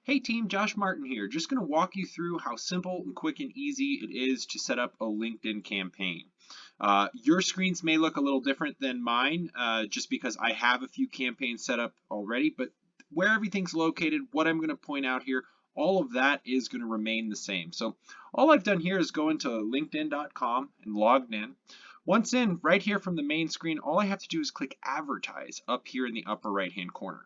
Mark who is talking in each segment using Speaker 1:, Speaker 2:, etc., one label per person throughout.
Speaker 1: Hey team, Josh Martin here. Just going to walk you through how simple and quick and easy it is to set up a LinkedIn campaign. Your screens may look a little different than mine just because I have a few campaigns set up already, but where everything's located, what I'm going to point out here, all of that is going to remain the same. So all I've done here is go into linkedin.com and logged in. Once in, right here from the main screen, all I have to do is click advertise up here in the upper right hand corner.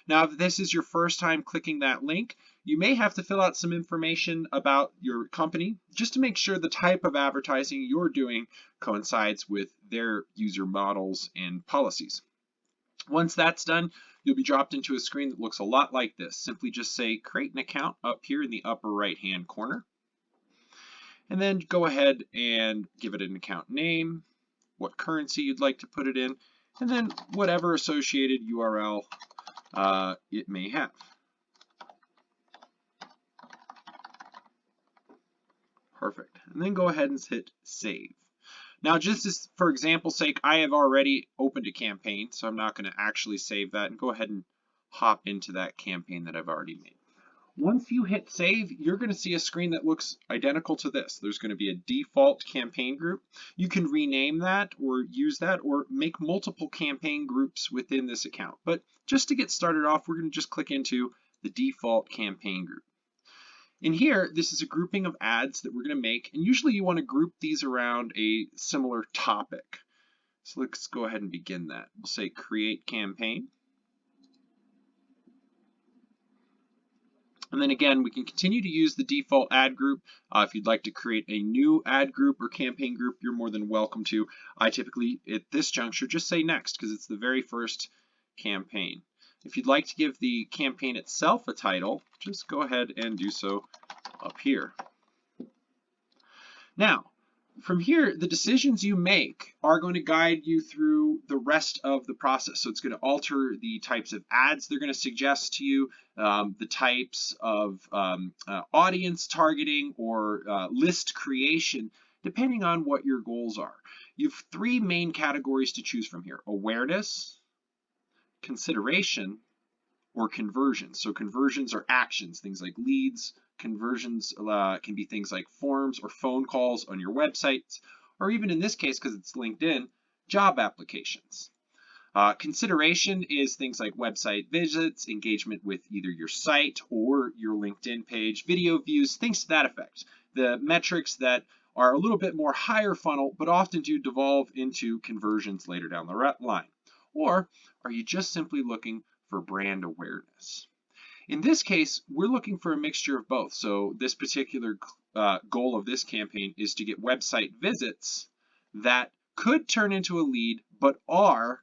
Speaker 1: Now, if this is your first time clicking that link, you may have to fill out some information about your company just to make sure the type of advertising you're doing coincides with their user models and policies. Once that's done, you'll be dropped into a screen that looks a lot like this. Simply just say create an account up here in the upper right hand corner, and then go ahead and give it an account name, what currency you'd like to put it in, and then whatever associated URL it may have. Perfect. And then go ahead and hit save. Now, just as for example's sake, I have already opened a campaign, so I'm not going to actually save that, and go ahead and hop into that campaign that I've already made. Once you hit save, you're going to see a screen that looks identical to this. There's going to be a default campaign group. You can rename that or use that or make multiple campaign groups within this account. But just to get started off, we're going to just click into the default campaign group. In here, this is a grouping of ads that we're going to make, and usually you want to group these around a similar topic. So let's go ahead and begin that. We'll say create campaign. And then again, we can continue to use the default ad group. If you'd like to create a new ad group or campaign group, you're more than welcome to. I typically, at this juncture, just say next because it's the very first campaign. If you'd like to give the campaign itself a title, just go ahead and do so up here. Now, from here, the decisions you make are going to guide you through the rest of the process. So it's going to alter the types of ads they're going to suggest to you, the types of audience targeting or list creation, depending on what your goals are. You have three main categories to choose from here: awareness, consideration, or conversions. So conversions are actions, things like leads. Conversions can be things like forms or phone calls on your websites, or even in this case, because it's LinkedIn, job applications. Consideration is things like website visits, engagement with either your site or your LinkedIn page, video views, things to that effect. The metrics that are a little bit more higher funnel, but often do devolve into conversions later down the line. Or are you just simply looking for brand awareness? In this case, we're looking for a mixture of both. So this particular goal of this campaign is to get website visits that could turn into a lead, but are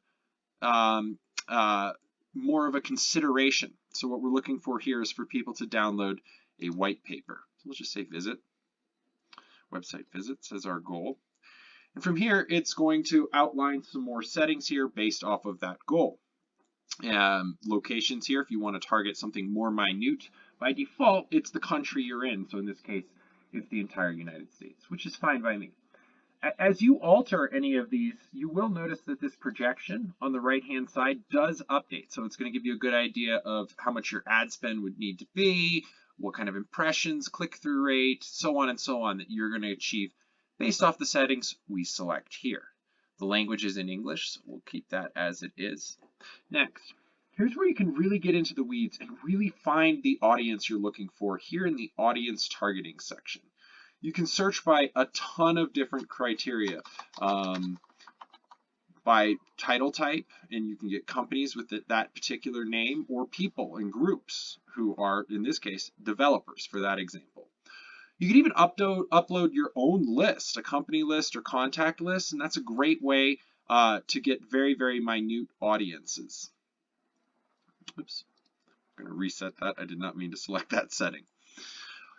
Speaker 1: more of a consideration. So what we're looking for here is for people to download a white paper. So let's just say visit, website visits as our goal. And from here, it's going to outline some more settings here based off of that goal. Locations here, if you want to target something more minute, by default, it's the country you're in. So in this case, it's the entire United States, which is fine by me. As you alter any of these, you will notice that this projection on the right-hand side does update. So it's going to give you a good idea of how much your ad spend would need to be, what kind of impressions, click-through rate, so on and so on that you're going to achieve based off the settings we select here. The language is in English, so we'll keep that as it is. Next, here's where you can really get into the weeds and really find the audience you're looking for here in the audience targeting section. You can search by a ton of different criteria, by title type, and you can get companies with that particular name or people and groups who are, in this case, developers for that example. You can even upload your own list, a company list or contact list, and that's a great way to get very, very minute audiences. Oops, I'm going to reset that. I did not mean to select that setting.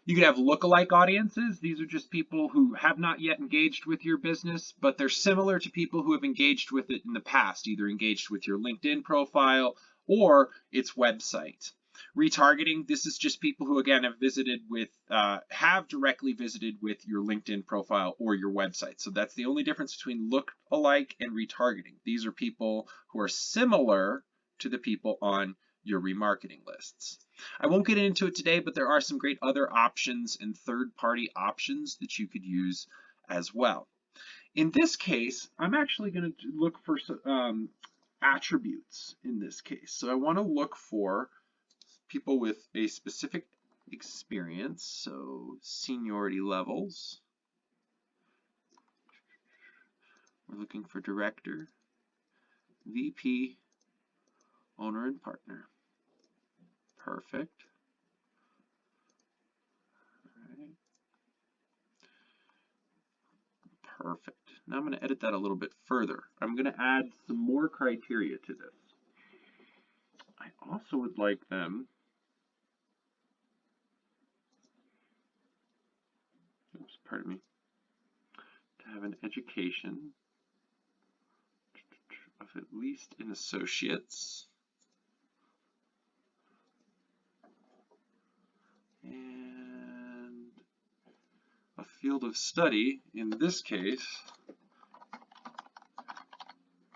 Speaker 1: You could have lookalike audiences. These are just people who have not yet engaged with your business, but they're similar to people who have engaged with it in the past, either engaged with your LinkedIn profile or its website. Retargeting, this is just people who, again, have directly visited with your LinkedIn profile or your website. So that's the only difference between lookalike and retargeting. These are people who are similar to the people on your remarketing lists. I won't get into it today, but there are some great other options and third-party options that you could use as well. In this case, I'm actually going to look for attributes in this case. So I want to look for people with a specific experience, so seniority levels. We're looking for director, VP, owner, and partner. Perfect. All right. Perfect. Now I'm going to edit that a little bit further. I'm going to add some more criteria to this. I also would like them, pardon me, to have an education of at least an associate's and a field of study, in this case,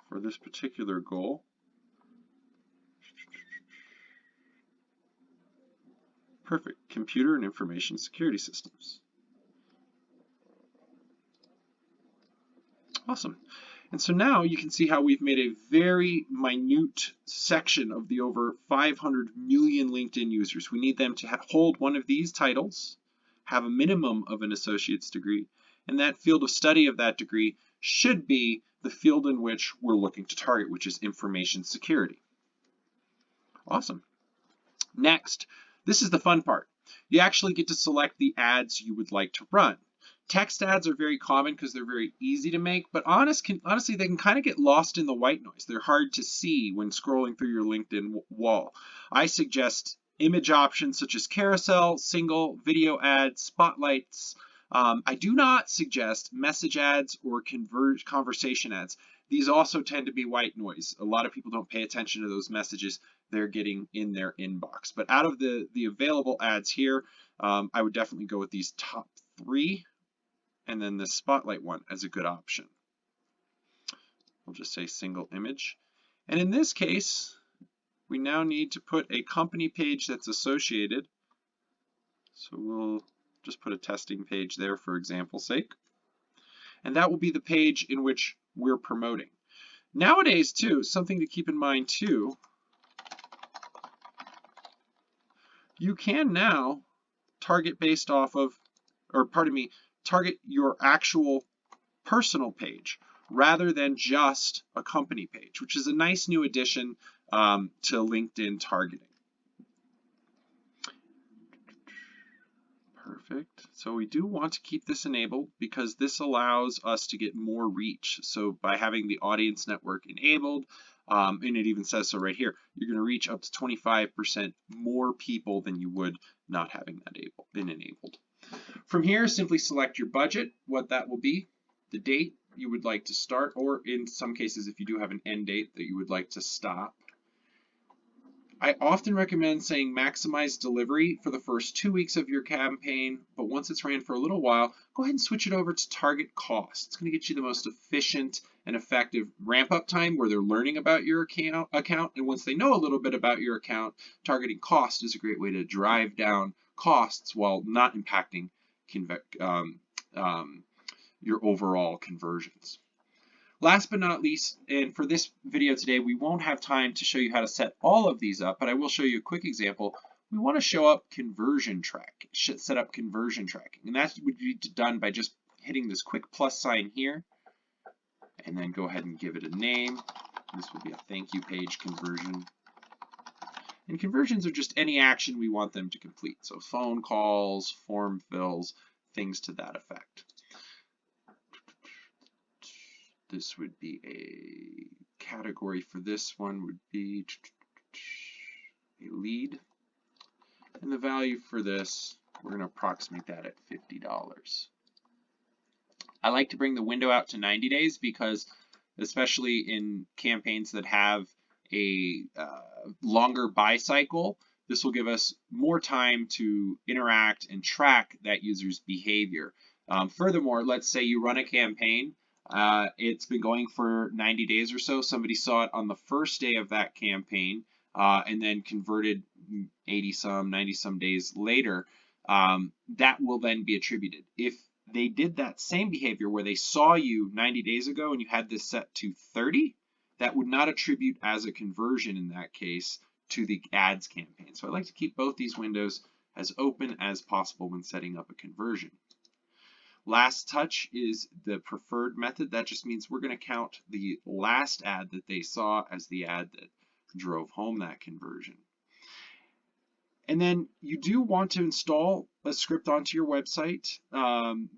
Speaker 1: for this particular goal, perfect, computer and information security systems. Awesome. And so now you can see how we've made a very minute section of the over 500 million LinkedIn users. We need them to hold one of these titles, have a minimum of an associate's degree, and that field of study of that degree should be the field in which we're looking to target, which is information security. Awesome. Next, this is the fun part. You actually get to select the ads you would like to run. Text ads are very common because they're very easy to make, but honestly, they can kind of get lost in the white noise. They're hard to see when scrolling through your LinkedIn wall. I suggest image options such as carousel, single, video ads, spotlights. I do not suggest message ads or conversation ads. These also tend to be white noise. A lot of people don't pay attention to those messages they're getting in their inbox. But out of the available ads here, I would definitely go with these top 3. And then the spotlight one as a good option. We'll just say single image. And in this case, we now need to put a company page that's associated. So we'll just put a testing page there for example's sake. And that will be the page in which we're promoting. Nowadays, too, something to keep in mind, too, you can now target based off of, or pardon me, target your actual personal page rather than just a company page, which is a nice new addition to LinkedIn targeting. Perfect. So we do want to keep this enabled because this allows us to get more reach. So by having the audience network enabled, and it even says so right here, you're going to reach up to 25% more people than you would not having that been enabled. From here, simply select your budget, what that will be, the date you would like to start, or in some cases, if you do have an end date that you would like to stop. I often recommend saying maximize delivery for the first 2 weeks of your campaign, but once it's ran for a little while, go ahead and switch it over to target cost. It's going to get you the most efficient and effective ramp-up time where they're learning about your account, and once they know a little bit about your account, targeting cost is a great way to drive down costs while not impacting your overall conversions. Last but not least, and for this video today, we won't have time to show you how to set all of these up, but I will show you a quick example. We want to show up conversion track, set up conversion tracking, and that would be done by just hitting this quick plus sign here, and then go ahead and give it a name. This will be a thank you page conversion. And conversions are just any action we want them to complete. So phone calls, form fills, things to that effect. This would be a category for this one would be a lead. And the value for this, we're going to approximate that at $50. I like to bring the window out to 90 days because especially in campaigns that have a longer buy cycle, this will give us more time to interact and track that user's behavior. Furthermore, let's say you run a campaign, it's been going for 90 days or so, somebody saw it on the first day of that campaign, and then converted 80 some, 90 some days later, that will then be attributed. If they did that same behavior where they saw you 90 days ago and you had this set to 30, that would not attribute as a conversion in that case to the ads campaign. So I like to keep both these windows as open as possible when setting up a conversion. Last touch is the preferred method. That just means we're going to count the last ad that they saw as the ad that drove home that conversion. And then you do want to install a script onto your website.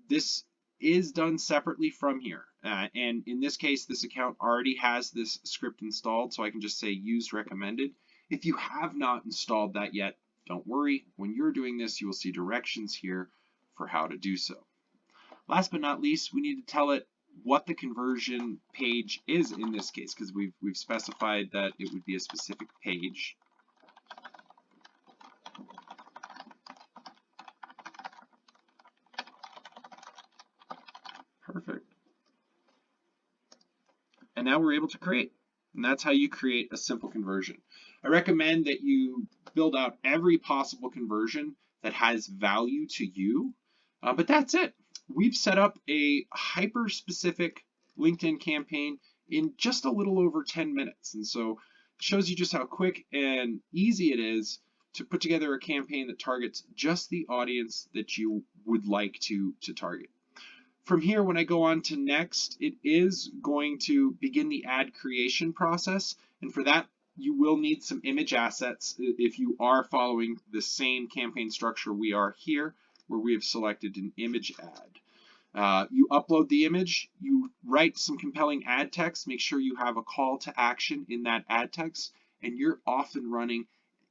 Speaker 1: This is done separately from here. And in this case, this account already has this script installed, so I can just say use recommended. If you have not installed that yet, don't worry. When you're doing this, you will see directions here for how to do so. Last but not least, we need to tell it what the conversion page is in this case, because we've specified that it would be a specific page. Perfect. And now we're able to create. And that's how you create a simple conversion. I recommend that you build out every possible conversion that has value to you, but that's it. We've set up a hyper-specific LinkedIn campaign in just a little over 10 minutes. And so it shows you just how quick and easy it is to put together a campaign that targets just the audience that you would like to target. From here, when I go on to next, it is going to begin the ad creation process. And for that, you will need some image assets if you are following the same campaign structure we are here, where we have selected an image ad. You upload the image, you write some compelling ad text, make sure you have a call to action in that ad text, and you're off and running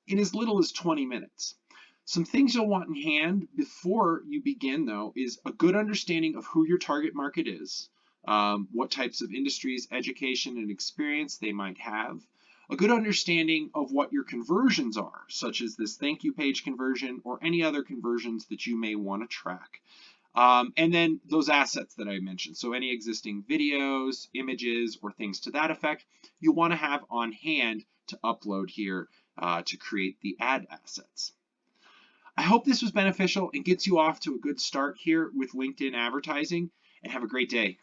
Speaker 1: in as little as 20 minutes. Some things you'll want in hand before you begin, though, is a good understanding of who your target market is, what types of industries, education, and experience they might have, a good understanding of what your conversions are, such as this thank you page conversion or any other conversions that you may want to track. And then those assets that I mentioned, so any existing videos, images, or things to that effect, you'll want to have on hand to upload here to create the ad assets. I hope this was beneficial and gets you off to a good start here with LinkedIn advertising, and have a great day.